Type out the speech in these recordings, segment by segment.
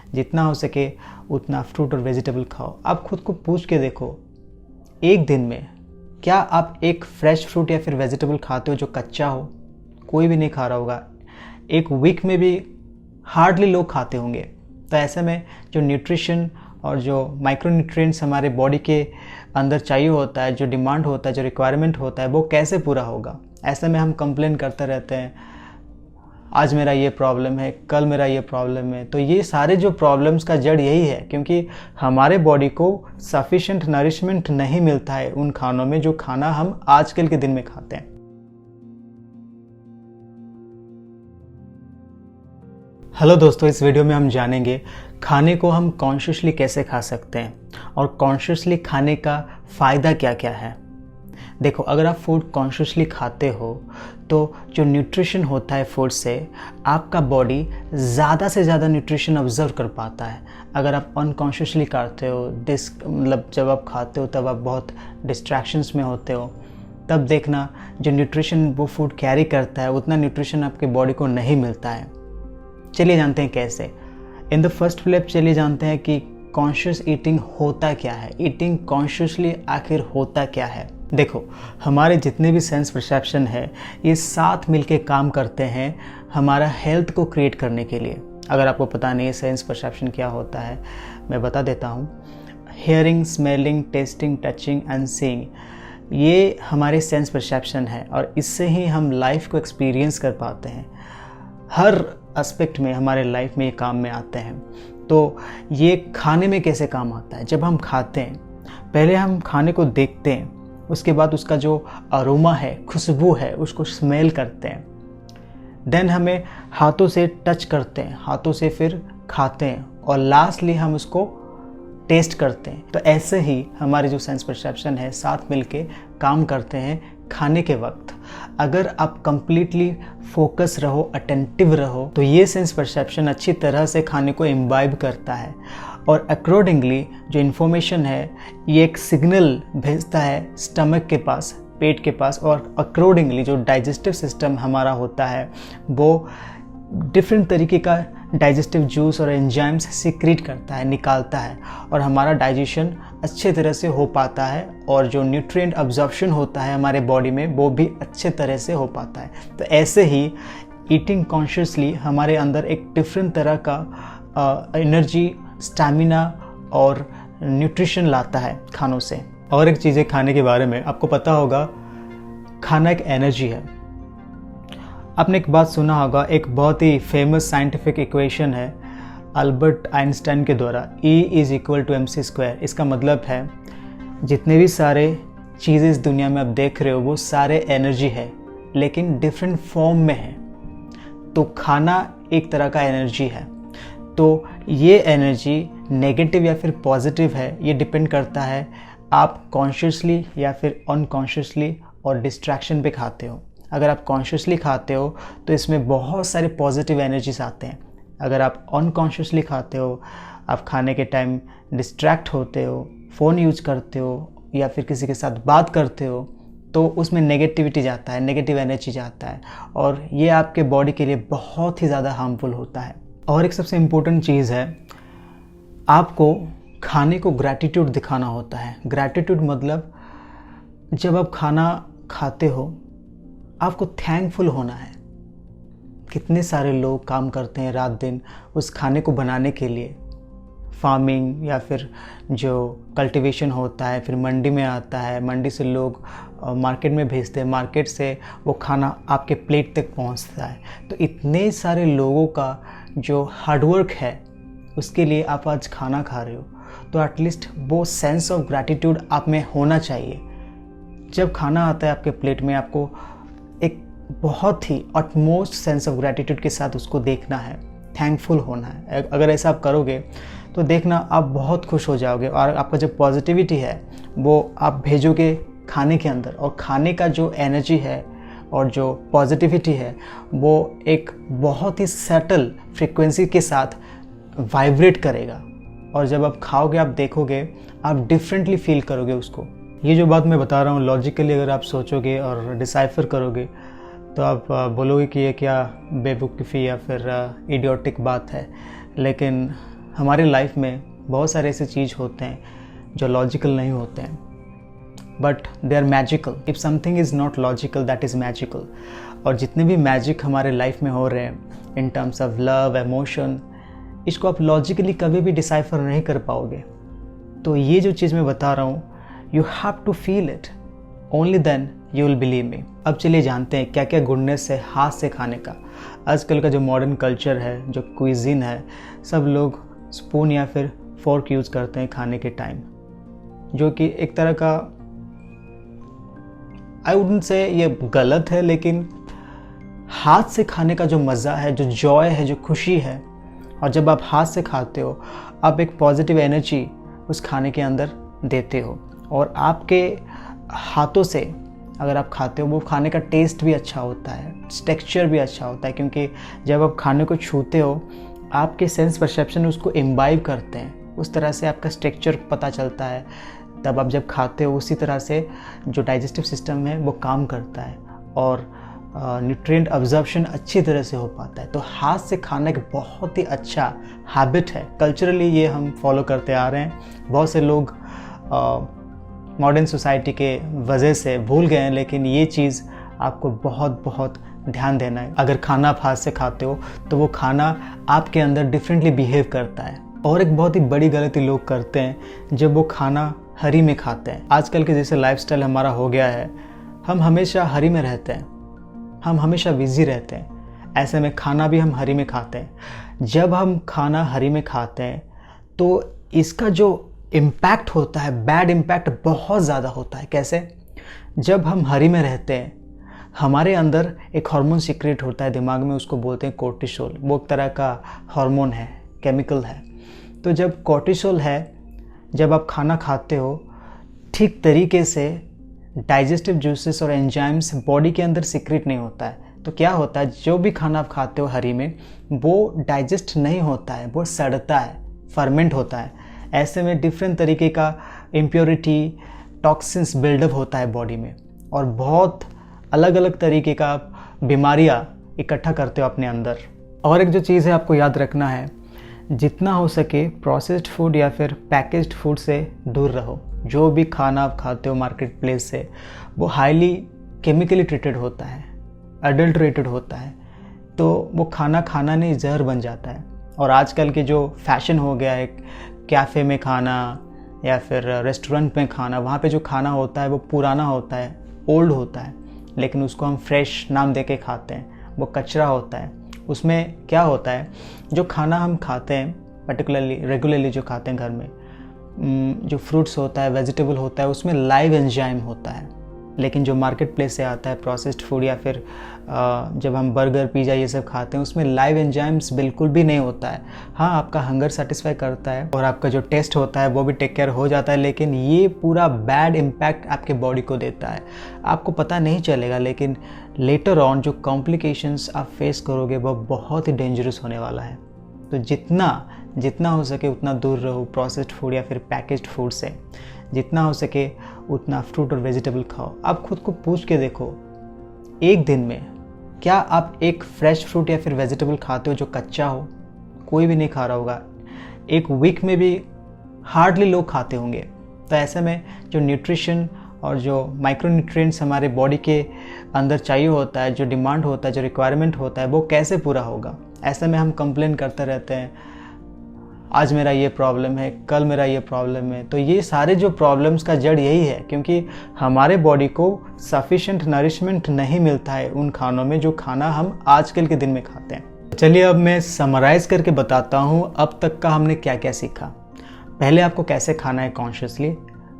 जितना हो सके उतना फ्रूट और वेजिटेबल खाओ। आप खुद को पूछ के देखो, एक दिन में क्या आप एक फ्रेश फ्रूट या फिर वेजिटेबल खाते हो जो कच्चा हो? कोई भी नहीं खा रहा होगा। एक वीक में भी हार्डली लोग खाते होंगे। तो ऐसे में जो न्यूट्रिशन और जो माइक्रोन्यूट्रिएंट्स हमारे बॉडी के अंदर चाहिए होता है, जो डिमांड होता है, जो रिक्वायरमेंट होता है, वो कैसे पूरा होगा? ऐसे में हम कंप्लेन करते रहते हैं, आज मेरा ये प्रॉब्लम है, कल मेरा ये प्रॉब्लम है। तो ये सारे जो प्रॉब्लम्स का जड़ यही है, क्योंकि हमारे बॉडी को सफिशिएंट नरिशमेंट नहीं मिलता है उन खानों में जो खाना हम आजकल के दिन में खाते हैं। हेलो दोस्तों, इस वीडियो में हम जानेंगे खाने को हम कॉन्शियसली कैसे खा सकते हैं और कॉन्शियसली खाने का फ़ायदा क्या क्या है। देखो, अगर आप फूड कॉन्शियसली खाते हो तो जो न्यूट्रिशन होता है फूड से, आपका बॉडी ज़्यादा से ज़्यादा न्यूट्रिशन ऑब्जर्व कर पाता है। अगर आप अनकॉन्शियसली खाते हो, मतलब जब आप खाते हो तब आप बहुत डिस्ट्रैक्शंस में होते हो, तब देखना जो न्यूट्रिशन वो फूड कैरी करता है उतना न्यूट्रिशन आपके बॉडी को नहीं मिलता है। चलिए जानते हैं कैसे। इन द फर्स्ट प्लेस चलिए जानते हैं कि कॉन्शियस ईटिंग होता क्या है, ईटिंग कॉन्शियसली आखिर होता क्या है। देखो, हमारे जितने भी सेंस परसेप्शन है ये साथ मिलके काम करते हैं हमारा हेल्थ को क्रिएट करने के लिए। अगर आपको पता नहीं है सेंस परसेप्शन क्या होता है, मैं बता देता हूँ। Hearing, smelling, testing, touching and seeing, ये हमारे सेंस परसेप्शन है और इससे ही हम लाइफ को एक्सपीरियंस कर पाते हैं। हर एस्पेक्ट में हमारे लाइफ में ये काम में आते हैं। तो ये खाने में कैसे काम आता है? जब हम खाते हैं, पहले हम खाने को देखते हैं, उसके बाद उसका जो अरोमा है, खुशबू है, उसको स्मेल करते हैं। देन हमें हाथों से टच करते हैं, हाथों से फिर खाते हैं और लास्टली हम उसको टेस्ट करते हैं। तो ऐसे ही हमारे जो सेंस परसेप्शन है साथ मिलके काम करते हैं खाने के वक्त। अगर आप कंप्लीटली फोकस रहो, अटेंटिव रहो, तो ये सेंस परसेप्शन अच्छी तरह से खाने को इम्बाइब करता है और अकॉर्डिंगली जो इन्फॉर्मेशन है ये एक सिग्नल भेजता है स्टमक के पास, पेट के पास, और अकॉर्डिंगली जो डाइजेस्टिव सिस्टम हमारा होता है वो डिफरेंट तरीके का डाइजेस्टिव जूस और एंजाइम्स सीक्रेट करता है, निकालता है, और हमारा डाइजेशन अच्छे तरह से हो पाता है और जो न्यूट्रिएंट अब्जॉर्प्शन होता है हमारे बॉडी में वो भी अच्छे तरह से हो पाता है। तो ऐसे ही ईटिंग कॉन्शियसली हमारे अंदर एक डिफरेंट तरह का एनर्जी, स्टैमिना और न्यूट्रिशन लाता है खानों से। और एक चीज़ है खाने के बारे में, आपको पता होगा खाना एक एनर्जी है। आपने एक बात सुना होगा, एक बहुत ही फेमस साइंटिफिक इक्वेशन है अल्बर्ट आइंस्टाइन के द्वारा, E=mc²। इसका मतलब है जितने भी सारे चीज़ें इस दुनिया में आप देख रहे हो वो सारे एनर्जी है, लेकिन डिफरेंट फॉर्म में है। तो खाना एक तरह का एनर्जी है। तो ये एनर्जी नेगेटिव या फिर पॉजिटिव है, ये डिपेंड करता है आप कॉन्शियसली या फिर अनकॉन्शियसली और डिस्ट्रैक्शन पे खाते हो। अगर आप कॉन्शियसली खाते हो तो इसमें बहुत सारे पॉजिटिव एनर्जीज आते हैं। अगर आप अनकॉन्शियसली खाते हो, आप खाने के टाइम डिस्ट्रैक्ट होते हो, फ़ोन यूज करते हो या फिर किसी के साथ बात करते हो, तो उसमें नेगेटिविटी जाता है, नेगेटिव एनर्जी जाता है और ये आपके बॉडी के लिए बहुत ही ज़्यादा हार्मफुल होता है। और एक सबसे इम्पोर्टेंट चीज़ है, आपको खाने को ग्रैटिट्यूड दिखाना होता है। ग्रैटिट्यूड मतलब जब आप खाना खाते हो आपको थैंकफुल होना है। कितने सारे लोग काम करते हैं रात दिन उस खाने को बनाने के लिए। फार्मिंग या फिर जो कल्टीवेशन होता है, फिर मंडी में आता है, मंडी से लोग मार्केट में भेजते हैं, मार्केट से वो खाना आपके प्लेट तक पहुंचता है। तो इतने सारे लोगों का जो हार्डवर्क है उसके लिए आप आज खाना खा रहे हो, तो एटलीस्ट वो सेंस ऑफ ग्रैटिट्यूड आप में होना चाहिए। जब खाना आता है आपके प्लेट में, आपको एक बहुत ही अटमोस्ट सेंस ऑफ ग्रैटिट्यूड के साथ उसको देखना है, थैंकफुल होना है। अगर ऐसा आप करोगे तो देखना आप बहुत खुश हो जाओगे और आपका जो पॉजिटिविटी है वो आप भेजोगे खाने के अंदर, और खाने का जो एनर्जी है और जो पॉजिटिविटी है वो एक बहुत ही सटल फ्रीक्वेंसी के साथ वाइब्रेट करेगा, और जब आप खाओगे आप देखोगे, आप डिफरेंटली फील करोगे उसको। ये जो बात मैं बता रहा हूँ लॉजिकली अगर आप सोचोगे और डिसाइफर करोगे तो आप बोलोगे कि ये क्या बेवकूफ़ी या फिर इडियोटिक बात है, लेकिन हमारे लाइफ में बहुत सारे ऐसे चीज़ होते हैं जो लॉजिकल नहीं होते हैं, but they are magical. If something is not logical, that is magical. और जितने भी मैजिक हमारे लाइफ में हो रहे हैं in terms of love, emotion, इसको आप लॉजिकली कभी भी डिसाइफर नहीं कर पाओगे. तो ये जो चीज़ मैं बता रहा हूँ, you have to feel it, only then you will believe me. अब चलिए जानते हैं क्या क्या गुडनेस है हाथ से खाने का. आजकल का जो मॉडर्न कल्चर है, जो क्विजीन है, सब लोग स्पून या फिर फोर्क यूज़ करते हैं खाने के टाइम, जो कि एक तरह का आई वुडंट से ये गलत है, लेकिन हाथ से खाने का जो मज़ा है, जो जॉय है, जो खुशी है, और जब आप हाथ से खाते हो आप एक पॉजिटिव एनर्जी उस खाने के अंदर देते हो. और आपके हाथों से अगर आप खाते हो वो खाने का टेस्ट भी अच्छा होता है, टेक्सचर भी अच्छा होता है, क्योंकि जब आप खाने को छूते हो आपके सेंस परसेप्शन उसको इम्बाइब करते हैं, उस तरह से आपका टेक्सचर पता चलता है. तब आप जब खाते हो उसी तरह से जो डाइजेस्टिव सिस्टम है वो काम करता है और न्यूट्रिएंट अब्जॉर्प्शन अच्छी तरह से हो पाता है. तो हाथ से खाना एक बहुत ही अच्छा हैबिट है. कल्चरली ये हम फॉलो करते आ रहे हैं. बहुत से लोग मॉडर्न सोसाइटी के वजह से भूल गए हैं, लेकिन ये चीज़ आपको बहुत बहुत ध्यान देना है. अगर खाना आप हाथ से खाते हो तो वो खाना आपके अंदर डिफरेंटली बिहेव करता है. और एक बहुत ही बड़ी गलती लोग करते हैं जब वो खाना हरी में खाते हैं. आजकल के जैसे लाइफस्टाइल हमारा हो गया है, हम हमेशा हरी में रहते हैं, हम हमेशा बिजी रहते हैं, ऐसे में खाना भी हम हरी में खाते हैं. जब हम खाना हरी में खाते हैं तो इसका जो इम्पैक्ट होता है, बैड इम्पैक्ट बहुत ज़्यादा होता है. कैसे? जब हम हरी में रहते हैं हमारे अंदर एक हार्मोन सीक्रेट होता है दिमाग में, उसको बोलते हैं कोर्टिसोल. वो एक तरह का हार्मोन है, केमिकल है. तो जब कोर्टिसोल है, जब आप खाना खाते हो ठीक तरीके से डाइजेस्टिव जूसेस और एंजाइम्स बॉडी के अंदर सीक्रेट नहीं होता है. तो क्या होता है, जो भी खाना आप खाते हो हरी में वो डाइजेस्ट नहीं होता है, वो सड़ता है, फर्मेंट होता है. ऐसे में डिफरेंट तरीके का इम्प्योरिटी, टॉक्सिन्स बिल्डअप होता है बॉडी में, और बहुत अलग अलग तरीके का बीमारियां इकट्ठा करते हो अपने अंदर. और एक जो चीज़ है आपको याद रखना है, जितना हो सके प्रोसेस्ड फूड या फिर पैकेज्ड फूड से दूर रहो. जो भी खाना आप खाते हो मार्केट प्लेस से वो हाईली केमिकली ट्रीटेड होता है, अडल्ट्रेटेड होता है. तो वो खाना खाना नहीं जहर बन जाता है. और आजकल के जो फैशन हो गया है, कैफ़े में खाना या फिर रेस्टोरेंट में खाना, वहाँ पे जो खाना होता है वो पुराना होता है, ओल्ड होता है, लेकिन उसको हम फ्रेश नाम दे के खाते हैं. वो कचरा होता है. उसमें क्या होता है, जो खाना हम खाते हैं पर्टिकुलरली रेगुलरली जो खाते हैं घर में, जो फ्रूट्स होता है, वेजिटेबल होता है, उसमें लाइव एंजाइम होता है. लेकिन जो मार्केट प्लेस से आता है प्रोसेस्ड फूड या फिर जब हम बर्गर, पिज़्ज़ा ये सब खाते हैं, उसमें लाइव एंजाइम्स बिल्कुल भी नहीं होता है. हाँ, आपका हंगर सेटिस्फाई करता है और आपका जो टेस्ट होता है वो भी टेक केयर हो जाता है, लेकिन ये पूरा बैड इम्पैक्ट आपके बॉडी को देता है. आपको पता नहीं चलेगा, लेकिन लेटर ऑन जो कॉम्प्लिकेशंस आप फेस करोगे वो बहुत ही डेंजरस होने वाला है. तो जितना हो सके उतना दूर रहो प्रोसेस्ड फूड या फिर पैकेज्ड फूड से. जितना हो सके उतना फ्रूट और वेजिटेबल खाओ. आप खुद को पूछ के देखो, एक दिन में क्या आप एक फ्रेश फ्रूट या फिर वेजिटेबल खाते हो जो कच्चा हो? कोई भी नहीं खा रहा होगा. एक वीक में भी हार्डली लोग खाते होंगे. तो ऐसे में जो न्यूट्रिशन और जो माइक्रो न्यूट्रिएंट्स हमारे बॉडी के अंदर चाहिए होता है, जो डिमांड होता है, जो रिक्वायरमेंट होता है, वो कैसे पूरा होगा? ऐसे में हम कंप्लेन करते रहते हैं, आज मेरा ये प्रॉब्लम है, कल मेरा ये प्रॉब्लम है. तो ये सारे जो प्रॉब्लम्स का जड़ यही है, क्योंकि हमारे बॉडी को सफिशिएंट नरिशमेंट नहीं मिलता है उन खानों में जो खाना हम आजकल के दिन में खाते हैं. चलिए अब मैं समराइज करके बताता हूँ अब तक का हमने क्या क्या सीखा. पहले आपको कैसे खाना है कॉन्शियसली.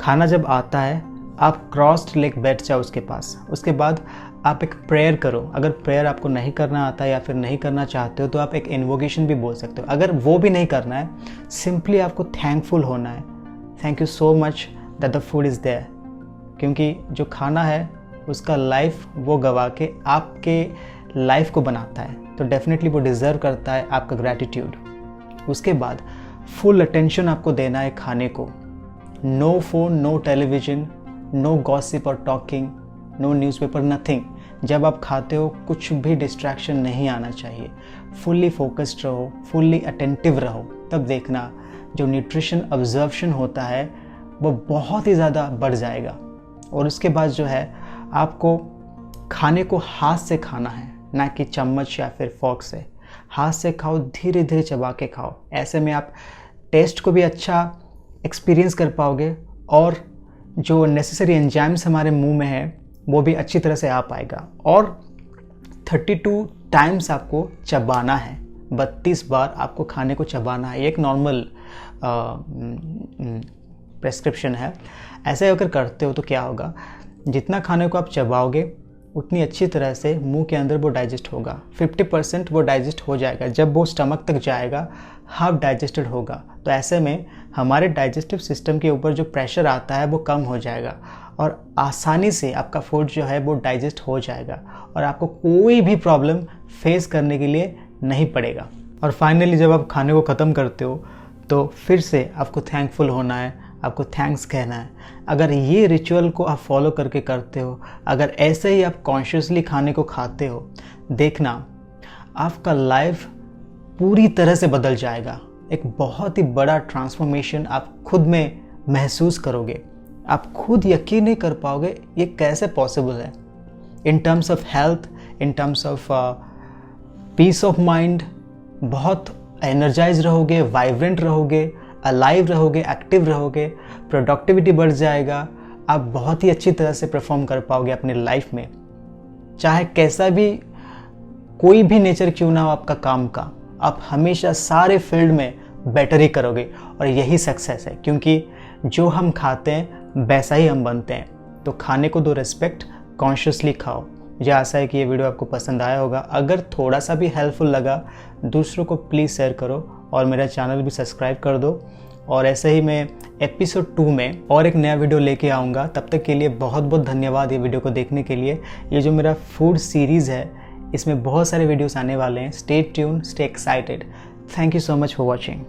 खाना जब आता है आप क्रॉस्ड लेग बैठ जाओ उसके पास. उसके बाद आप एक प्रेयर करो. अगर प्रेयर आपको नहीं करना आता या फिर नहीं करना चाहते हो तो आप एक इन्वोकेशन भी बोल सकते हो. अगर वो भी नहीं करना है, सिंपली आपको थैंकफुल होना है. Thank you so much that the food is there. क्योंकि जो खाना है उसका लाइफ वो गवा के आपके लाइफ को बनाता है, तो डेफिनेटली वो डिज़र्व करता है आपका ग्रैटिट्यूड. उसके बाद फुल अटेंशन आपको देना है खाने को. No phone, no television, no gossip और टॉकिंग, नो न्यूज़पेपर, नथिंग. जब आप खाते हो कुछ भी डिस्ट्रैक्शन नहीं आना चाहिए, फुल्ली फोकस्ड रहो, फुल्ली अटेंटिव रहो, तब देखना जो न्यूट्रिशन ऑब्जर्वेशन होता है वो बहुत ही ज़्यादा बढ़ जाएगा। और उसके बाद जो है आपको खाने को हाथ से खाना है, ना कि चम्मच या फिर फोर्क से। हाथ से खाओ, धीरे धीरे चबा के खाओ। ऐसे में आप टेस्ट को भी अच्छा एक्सपीरियंस कर पाओगे और जो नेसेसरी एंजाइम्स हमारे मुंह में है वो भी अच्छी तरह से आ पाएगा। और 32 टाइम्स आपको चबाना है, 32 बार आपको खाने को चबाना है। ये एक नॉर्मल प्रेस्क्रिप्शन है। ऐसे अगर करते हो तो क्या होगा, जितना खाने को आप चबाओगे उतनी अच्छी तरह से मुंह के अंदर वो डाइजेस्ट होगा। 50% वो डाइजेस्ट हो जाएगा। जब वो स्टमक तक जाएगा हाफ डाइजेस्टेड होगा। तो ऐसे में हमारे डाइजेस्टिव सिस्टम के ऊपर जो प्रेशर आता है वो कम हो जाएगा और आसानी से आपका फूड जो है वो डाइजेस्ट हो जाएगा और आपको कोई भी प्रॉब्लम फेस करने के लिए नहीं पड़ेगा। और फाइनली जब आप खाने को ख़त्म करते हो तो फिर से आपको थैंकफुल होना है, आपको थैंक्स कहना है। अगर ये रिचुअल को आप फॉलो करके करते हो, अगर ऐसे ही आप कॉन्शियसली खाने को खाते हो, देखना आपका लाइफ पूरी तरह से बदल जाएगा। एक बहुत ही बड़ा ट्रांसफॉर्मेशन आप खुद में महसूस करोगे। आप खुद यकीन नहीं कर पाओगे ये कैसे पॉसिबल है। In terms of health, in terms of peace of mind, बहुत एनर्जाइज रहोगे, वाइब्रेंट रहोगे, अलाइव रहोगे, एक्टिव रहोगे, प्रोडक्टिविटी बढ़ जाएगा। आप बहुत ही अच्छी तरह से परफॉर्म कर पाओगे अपनी लाइफ में, चाहे कैसा भी कोई भी नेचर क्यों ना हो आपका काम का। आप हमेशा सारे फील्ड में बेटर ही करोगे और यही सक्सेस है, क्योंकि जो हम खाते हैं वैसा ही हम बनते हैं। तो खाने को दो रिस्पेक्ट, कॉन्शियसली खाओ। मुझे आशा है कि ये वीडियो आपको पसंद आया होगा। अगर थोड़ा सा भी हेल्पफुल लगा दूसरों को प्लीज़ शेयर करो और मेरा चैनल भी सब्सक्राइब कर दो। और ऐसे ही मैं एपिसोड 2 में और एक नया वीडियो लेके आऊँगा। तब तक के लिए बहुत बहुत धन्यवाद ये वीडियो को देखने के लिए। ये जो मेरा फूड सीरीज़ है इसमें बहुत सारे वीडियोस आने वाले हैं। Stay tune, stay excited. Thank you so much for watching.